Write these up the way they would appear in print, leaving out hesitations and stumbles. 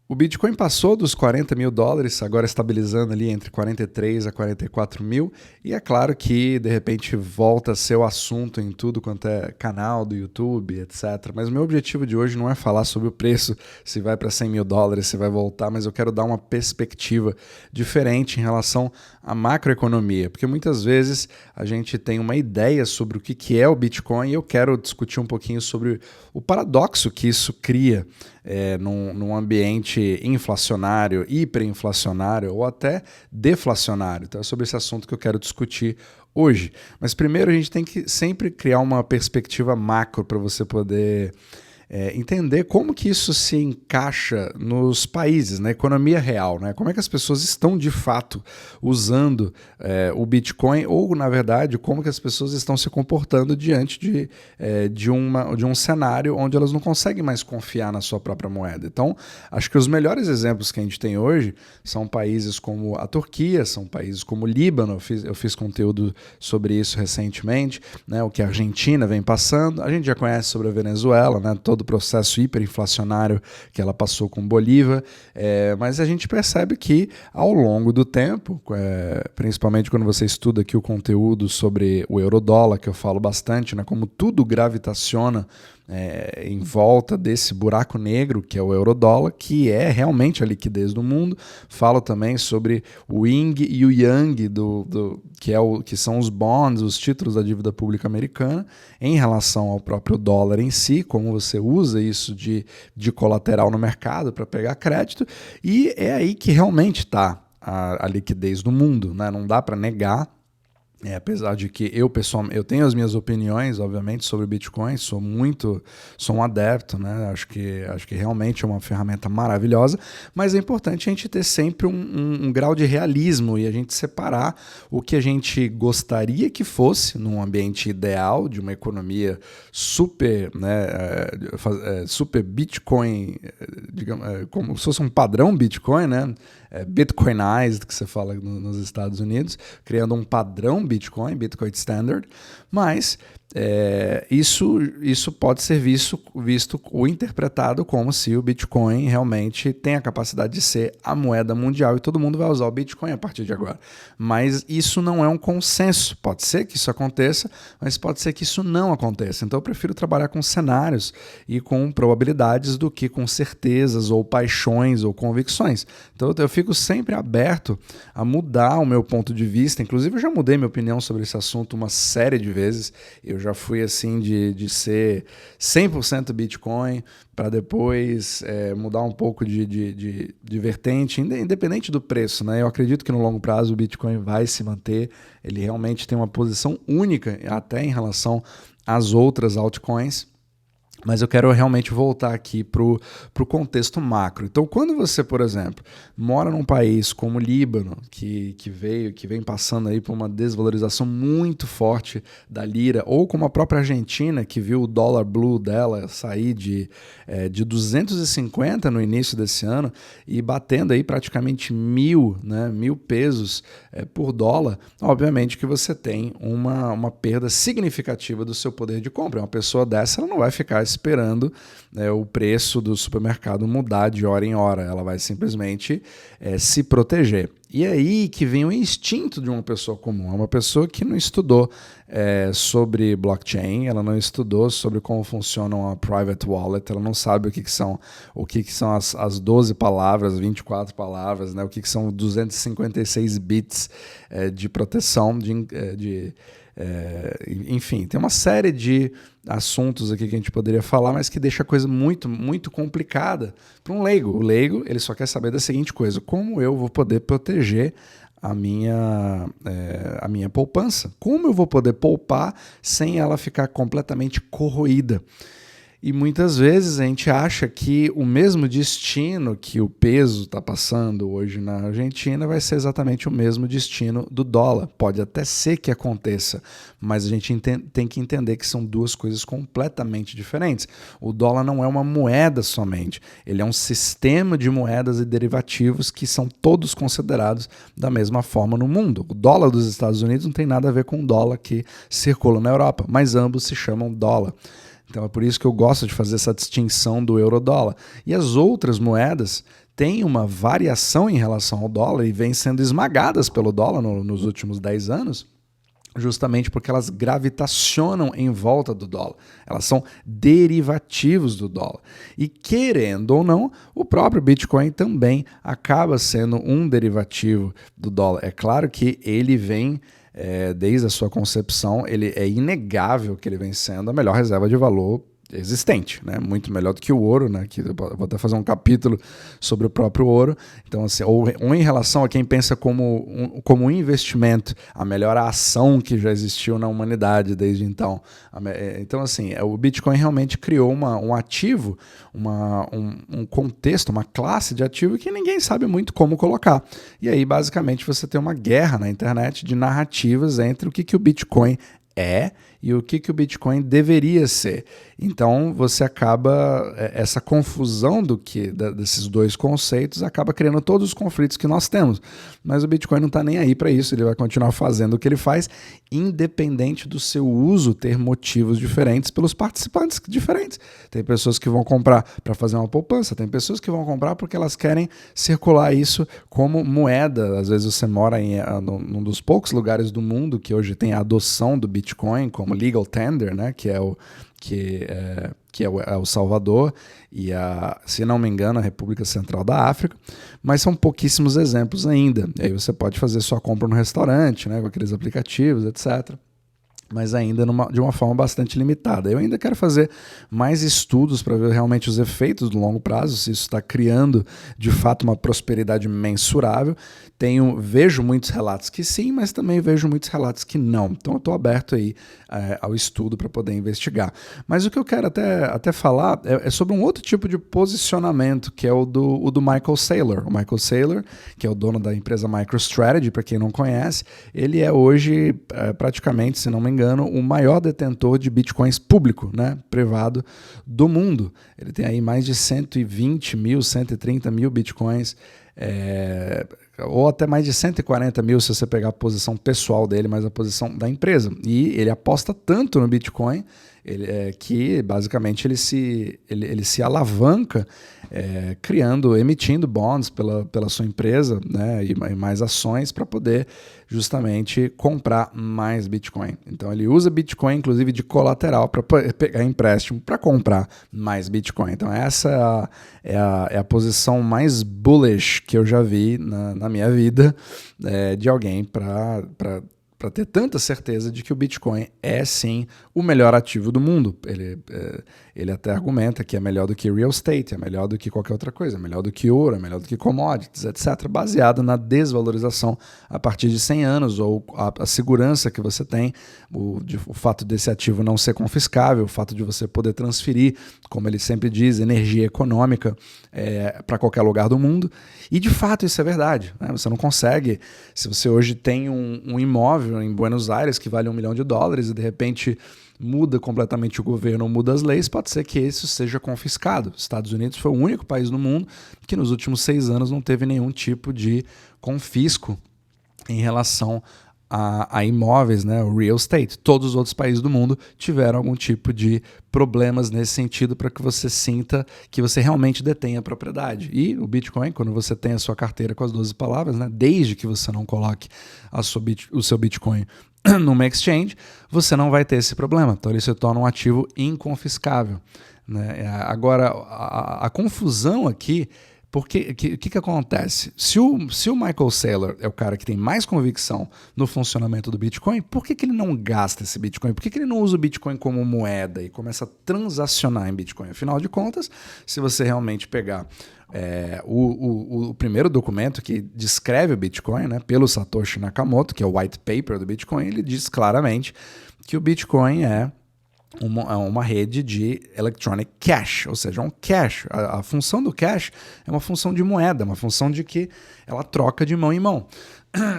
O Bitcoin passou dos 40 mil dólares, agora estabilizando ali entre 43 a 44 mil, e é claro que de repente volta a ser o assunto em tudo quanto é canal do YouTube, etc. Mas o meu objetivo de hoje não é falar sobre o preço, se vai para 100 mil dólares, se vai voltar, mas eu quero dar uma perspectiva diferente em relação à macroeconomia, porque muitas vezes a gente tem uma ideia sobre o que é o Bitcoin e eu quero discutir um pouquinho sobre o paradoxo que isso cria num ambiente inflacionário, hiperinflacionário ou até deflacionário. Então é sobre esse assunto que eu quero discutir hoje. Mas primeiro a gente tem que sempre criar uma perspectiva macro para você poder entender como que isso se encaixa nos países, na economia real, né? Como é que as pessoas estão de fato usando o Bitcoin ou, na verdade, como que as pessoas estão se comportando diante de um cenário onde elas não conseguem mais confiar na sua própria moeda. Então, acho que os melhores exemplos que a gente tem hoje são países como a Turquia, são países como o Líbano, eu fiz conteúdo sobre isso recentemente, né? O que a Argentina vem passando, a gente já conhece sobre a Venezuela, né? Todo o processo hiperinflacionário que ela passou com Bolívar, mas a gente percebe que ao longo do tempo, principalmente quando você estuda aqui o conteúdo sobre o eurodólar, que eu falo bastante, né, como tudo gravitaciona em volta desse buraco negro que é o eurodólar, que é realmente a liquidez do mundo. Falo também sobre o yin e o yang, que são os bonds, os títulos da dívida pública americana, em relação ao próprio dólar em si, como você usa isso de colateral no mercado para pegar crédito, e é aí que realmente está a liquidez do mundo, né? Não dá para negar. Apesar de que eu pessoalmente, eu tenho as minhas opiniões, obviamente, sobre o Bitcoin, sou um adepto, né? Acho que realmente é uma ferramenta maravilhosa, mas é importante a gente ter sempre um grau de realismo e a gente separar o que a gente gostaria que fosse num ambiente ideal de uma economia super, né, super Bitcoin, digamos, como se fosse um padrão Bitcoin, né? Bitcoinized, que você fala nos Estados Unidos, criando um padrão Bitcoin Standard, mas isso pode ser visto ou interpretado como se o Bitcoin realmente tem a capacidade de ser a moeda mundial e todo mundo vai usar o Bitcoin a partir de agora. Mas isso não é um consenso. Pode ser que isso aconteça, mas pode ser que isso não aconteça. Então eu prefiro trabalhar com cenários e com probabilidades do que com certezas ou paixões ou convicções. Então eu fico sempre aberto a mudar o meu ponto de vista. Inclusive eu já mudei minha opinião sobre esse assunto uma série de vezes. Eu já fui assim de ser 100% Bitcoin para depois mudar um pouco de vertente, independente do preço, né? Eu acredito que no longo prazo o Bitcoin vai se manter, ele realmente tem uma posição única até em relação às outras altcoins. Mas eu quero realmente voltar aqui para o contexto macro. Então, quando você, por exemplo, mora num país como o Líbano, que vem passando aí por uma desvalorização muito forte da lira, ou como a própria Argentina, que viu o dólar blue dela sair de 250 no início desse ano e batendo aí praticamente 1.000 pesos por dólar, obviamente que você tem uma perda significativa do seu poder de compra. Uma pessoa dessa ela não vai ficar esperando o preço do supermercado mudar de hora em hora, ela vai simplesmente se proteger. E é aí que vem o instinto de uma pessoa comum, é uma pessoa que não estudou sobre blockchain, ela não estudou sobre como funciona uma private wallet, ela não sabe o que são as 12 palavras, 24 palavras, né, o que são 256 bits de proteção, enfim, tem uma série de assuntos aqui que a gente poderia falar, mas que deixa a coisa muito, muito complicada para um leigo. O leigo, ele só quer saber da seguinte coisa: como eu vou poder proteger a minha poupança? Como eu vou poder poupar sem ela ficar completamente corroída? E muitas vezes a gente acha que o mesmo destino que o peso está passando hoje na Argentina vai ser exatamente o mesmo destino do dólar. Pode até ser que aconteça, mas a gente tem que entender que são duas coisas completamente diferentes. O dólar não é uma moeda somente, ele é um sistema de moedas e derivativos que são todos considerados da mesma forma no mundo. O dólar dos Estados Unidos não tem nada a ver com o dólar que circula na Europa, mas ambos se chamam dólar. Então é por isso que eu gosto de fazer essa distinção do euro-dólar. E as outras moedas têm uma variação em relação ao dólar e vêm sendo esmagadas pelo dólar nos últimos 10 anos, justamente porque elas gravitacionam em volta do dólar. Elas são derivativos do dólar. E querendo ou não, o próprio Bitcoin também acaba sendo um derivativo do dólar. É claro que ele vem, desde a sua concepção, ele é inegável que ele vem sendo a melhor reserva de valor existente, né? Muito melhor do que o ouro, né? Que eu vou até fazer um capítulo sobre o próprio ouro. Então, assim, ou em relação a quem pensa como um investimento, a melhor ação que já existiu na humanidade desde então. Então, assim, o Bitcoin realmente criou um ativo, um contexto, uma classe de ativo que ninguém sabe muito como colocar. E aí, basicamente, você tem uma guerra na internet de narrativas entre o que o Bitcoin é e o que o Bitcoin deveria ser. Então você acaba, essa confusão desses dois conceitos acaba criando todos os conflitos que nós temos. Mas o Bitcoin não está nem aí para isso, ele vai continuar fazendo o que ele faz, independente do seu uso ter motivos diferentes pelos participantes diferentes. Tem pessoas que vão comprar para fazer uma poupança, tem pessoas que vão comprar porque elas querem circular isso como moeda. Às vezes você mora num dos poucos lugares do mundo que hoje tem a adoção do Bitcoin como legal tender, né, que é o Salvador e, se não me engano, a República Central da África, mas são pouquíssimos exemplos ainda. E aí você pode fazer sua compra no restaurante, né, com aqueles aplicativos, etc., mas ainda de uma forma bastante limitada. Eu ainda quero fazer mais estudos para ver realmente os efeitos do longo prazo, se isso está criando de fato uma prosperidade mensurável. Vejo muitos relatos que sim, mas também vejo muitos relatos que não. Então eu estou aberto aí ao estudo para poder investigar. Mas o que eu quero até falar é sobre um outro tipo de posicionamento, que é o do Michael Saylor. O Michael Saylor, que é o dono da empresa MicroStrategy, para quem não conhece, ele é hoje praticamente, se não me engano, o maior detentor de bitcoins público, né, privado do mundo. Ele tem aí mais de 120 mil, 130 mil bitcoins, ou até mais de 140 mil se você pegar a posição pessoal dele, mas a posição da empresa. E ele aposta tanto no Bitcoin que basicamente ele se alavanca emitindo bonds pela sua empresa, né, e mais ações para poder justamente comprar mais Bitcoin. Então ele usa Bitcoin inclusive de colateral para pegar empréstimo para comprar mais Bitcoin. Então essa é a posição mais bullish que eu já vi na minha vida, de alguém para ter tanta certeza de que o Bitcoin é sim o melhor ativo do mundo. Ele até argumenta que é melhor do que real estate, é melhor do que qualquer outra coisa, é melhor do que ouro, é melhor do que commodities, etc., baseado na desvalorização a partir de 100 anos, ou a segurança que você tem, o fato desse ativo não ser confiscável, o fato de você poder transferir, como ele sempre diz, energia econômica para qualquer lugar do mundo. E de fato isso é verdade, né? Você não consegue, se você hoje tem um imóvel em Buenos Aires que vale $1 milhão e de repente muda completamente o governo ou muda as leis, pode ser que isso seja confiscado. Os Estados Unidos foi o único país no mundo que nos últimos 6 anos não teve nenhum tipo de confisco em relação a imóveis, né, o real estate. Todos os outros países do mundo tiveram algum tipo de problemas nesse sentido para que você sinta que você realmente detém a propriedade. E o Bitcoin, quando você tem a sua carteira com as 12 palavras, né, desde que você não coloque o seu Bitcoin numa exchange, você não vai ter esse problema. Então ele se torna um ativo inconfiscável, né? Agora, a confusão aqui, porque o que acontece? Se o Michael Saylor é o cara que tem mais convicção no funcionamento do Bitcoin, por que ele não gasta esse Bitcoin? Por que ele não usa o Bitcoin como moeda e começa a transacionar em Bitcoin? Afinal de contas, se você realmente pegar o primeiro documento que descreve o Bitcoin, né, pelo Satoshi Nakamoto, que é o white paper do Bitcoin, ele diz claramente que o Bitcoin é uma rede de electronic cash, ou seja, um cash. A função do cash é uma função de moeda, uma função de que ela troca de mão em mão.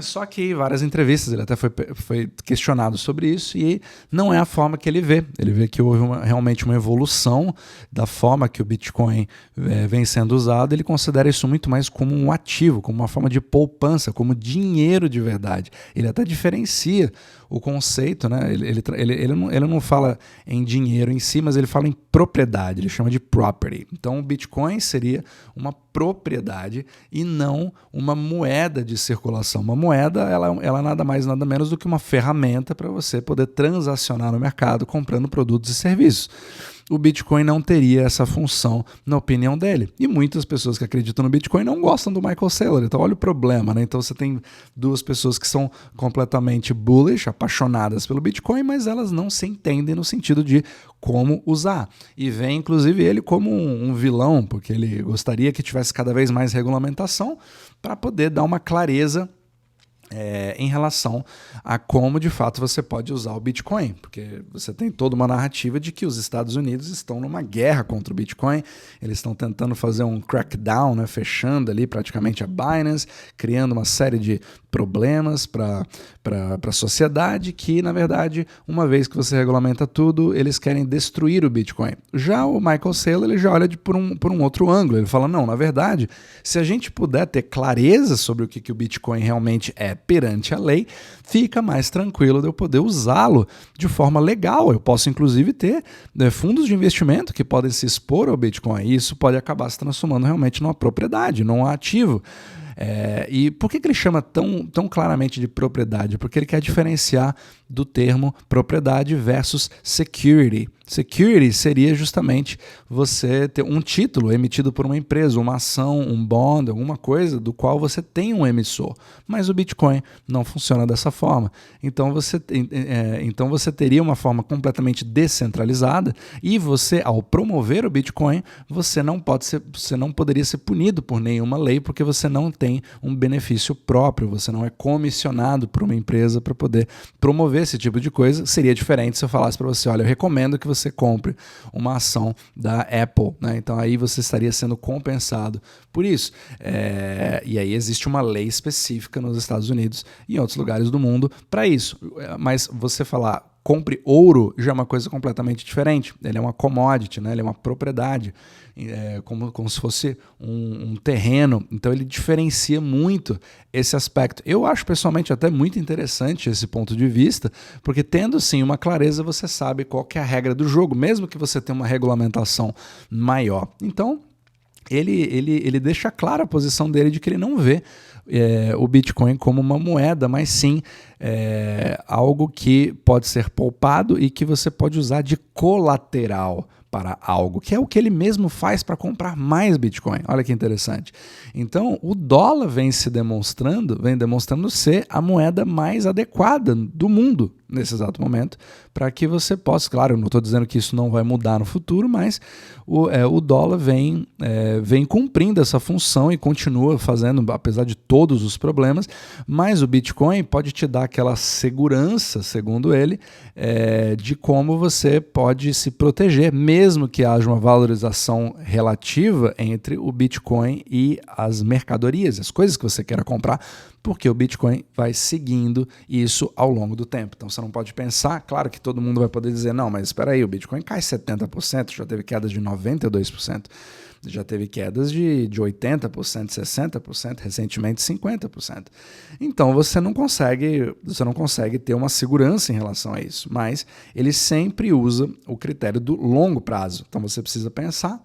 Só que em várias entrevistas ele até foi questionado sobre isso e não é a forma que ele vê. Ele vê que houve realmente uma evolução da forma que o Bitcoin vem sendo usado. Ele considera isso muito mais como um ativo, como uma forma de poupança, como dinheiro de verdade. Ele até diferencia o conceito, né? Ele não fala em dinheiro em si, mas ele fala em propriedade, ele chama de property. Então o Bitcoin seria uma propriedade e não uma moeda de circulação. Uma moeda, ela nada mais nada menos do que uma ferramenta para você poder transacionar no mercado comprando produtos e serviços. O Bitcoin não teria essa função, na opinião dele. E muitas pessoas que acreditam no Bitcoin não gostam do Michael Saylor. Então, olha o problema, né? Então, você tem duas pessoas que são completamente bullish, apaixonadas pelo Bitcoin, mas elas não se entendem no sentido de como usar. E vem, inclusive, ele como um vilão, porque ele gostaria que tivesse cada vez mais regulamentação para poder dar uma clareza em relação a como de fato você pode usar o Bitcoin, porque você tem toda uma narrativa de que os Estados Unidos estão numa guerra contra o Bitcoin, eles estão tentando fazer um crackdown, né, fechando ali praticamente a Binance, criando uma série de problemas para a sociedade que, na verdade, uma vez que você regulamenta tudo, eles querem destruir o Bitcoin. Já o Michael Saylor, ele já olha por um outro ângulo, ele fala, não, na verdade, se a gente puder ter clareza sobre o que o Bitcoin realmente é perante a lei, fica mais tranquilo de eu poder usá-lo de forma legal. Eu posso, inclusive, ter fundos de investimento que podem se expor ao Bitcoin e isso pode acabar se transformando realmente numa propriedade, num ativo. E por que ele chama tão claramente de propriedade? Porque ele quer diferenciar do termo propriedade versus security. Security seria justamente você ter um título emitido por uma empresa, uma ação, um bond, alguma coisa do qual você tem um emissor. Mas o Bitcoin não funciona dessa forma. Então você teria uma forma completamente descentralizada e você, ao promover o Bitcoin, você não poderia ser punido por nenhuma lei porque você não tem um benefício próprio, você não é comissionado por uma empresa para poder promover esse tipo de coisa. Seria diferente se eu falasse para você, olha, eu recomendo que você compre uma ação da Apple, né? Então aí você estaria sendo compensado por isso. E aí existe uma lei específica nos Estados Unidos e em outros lugares do mundo para isso. Mas você falar compre ouro já é uma coisa completamente diferente. Ele é uma commodity, né? Ele é uma propriedade, como se fosse um terreno. Então ele diferencia muito esse aspecto. Eu acho pessoalmente até muito interessante esse ponto de vista, porque tendo sim uma clareza, você sabe qual que é a regra do jogo, mesmo que você tenha uma regulamentação maior. Então, ele deixa clara a posição dele de que ele não vê o Bitcoin como uma moeda, mas sim algo que pode ser poupado e que você pode usar de colateral para algo, que é o que ele mesmo faz para comprar mais Bitcoin. Olha que interessante. Então, o dólar vem demonstrando ser a moeda mais adequada do mundo nesse exato momento, para que você possa, claro, eu não estou dizendo que isso não vai mudar no futuro, mas o dólar vem cumprindo essa função e continua fazendo, apesar de todos os problemas, mas o Bitcoin pode te dar aquela segurança, segundo ele, de como você pode se proteger, mesmo que haja uma valorização relativa entre o Bitcoin e as mercadorias, as coisas que você queira comprar, porque o Bitcoin vai seguindo isso ao longo do tempo. Então você não pode pensar, claro que todo mundo vai poder dizer, não, mas espera aí, o Bitcoin cai 70%, já teve quedas de 92%, já teve quedas de 80%, 60%, recentemente 50%. Então você não consegue ter uma segurança em relação a isso, mas ele sempre usa o critério do longo prazo. Então você precisa pensar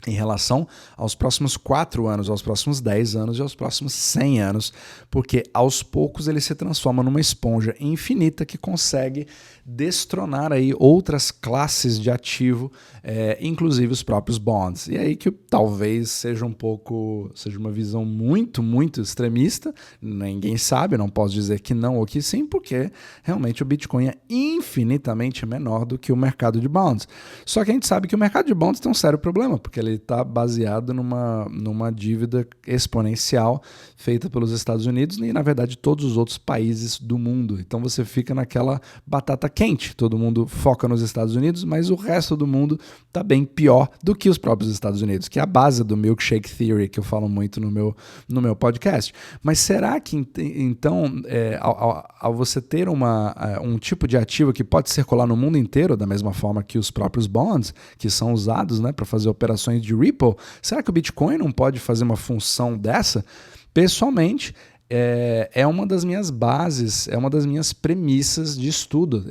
em relação aos próximos 4 anos, aos próximos 10 anos e aos próximos 100 anos, porque aos poucos ele se transforma numa esponja infinita que consegue destronar aí outras classes de ativo, inclusive os próprios bonds. E aí que talvez seja uma visão muito, muito extremista, ninguém sabe, não posso dizer que não ou que sim, porque realmente o Bitcoin é infinitamente menor do que o mercado de bonds. Só que a gente sabe que o mercado de bonds tem um sério problema, porque ele está baseado numa dívida exponencial feita pelos Estados Unidos e, na verdade, todos os outros países do mundo. Então você fica naquela batata quente. Todo mundo foca nos Estados Unidos, mas o resto do mundo está bem pior do que os próprios Estados Unidos, que é a base do milkshake theory, que eu falo muito no meu podcast. Mas será que, então, ao você ter um tipo de ativo que pode circular no mundo inteiro, da mesma forma que os próprios bonds, que são usados, né, para fazer operações de Ripple, será que o Bitcoin não pode fazer uma função dessa? Pessoalmente, é uma das minhas bases, é uma das minhas premissas de estudo.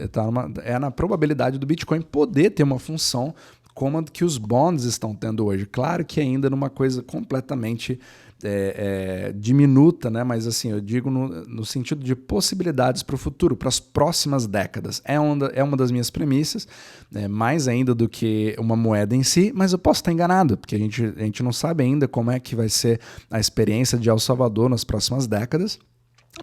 É na probabilidade do Bitcoin poder ter uma função como a que os bonds estão tendo hoje. Claro que ainda numa coisa completamente diminuta, né? Mas assim, eu digo no sentido de possibilidades para o futuro, para as próximas décadas. É uma das minhas premissas, mais ainda do que uma moeda em si, mas eu posso estar enganado, porque a gente não sabe ainda como é que vai ser a experiência de El Salvador nas próximas décadas.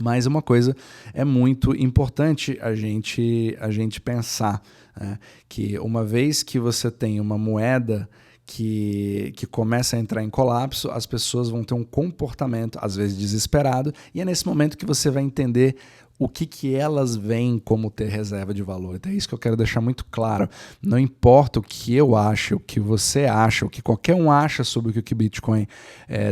Mas uma coisa é muito importante a gente pensar, né? Que uma vez que você tem uma moeda que começa a entrar em colapso, as pessoas vão ter um comportamento, às vezes desesperado, e é nesse momento que você vai entender o que elas veem como ter reserva de valor. Então é isso que eu quero deixar muito claro. Não importa o que eu acho, o que você acha, o que qualquer um acha sobre o que o Bitcoin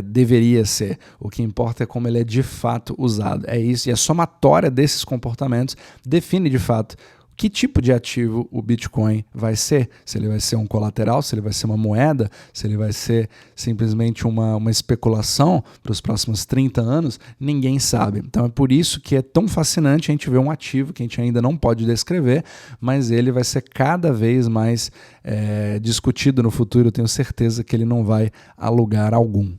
deveria ser. O que importa é como ele é de fato usado. É isso. E a somatória desses comportamentos define de fato que tipo de ativo o Bitcoin vai ser. Se ele vai ser um colateral, se ele vai ser uma moeda, se ele vai ser simplesmente uma especulação para os próximos 30 anos, ninguém sabe. Então é por isso que é tão fascinante a gente ver um ativo que a gente ainda não pode descrever, mas ele vai ser cada vez mais discutido no futuro. Eu tenho certeza que ele não vai a lugar algum.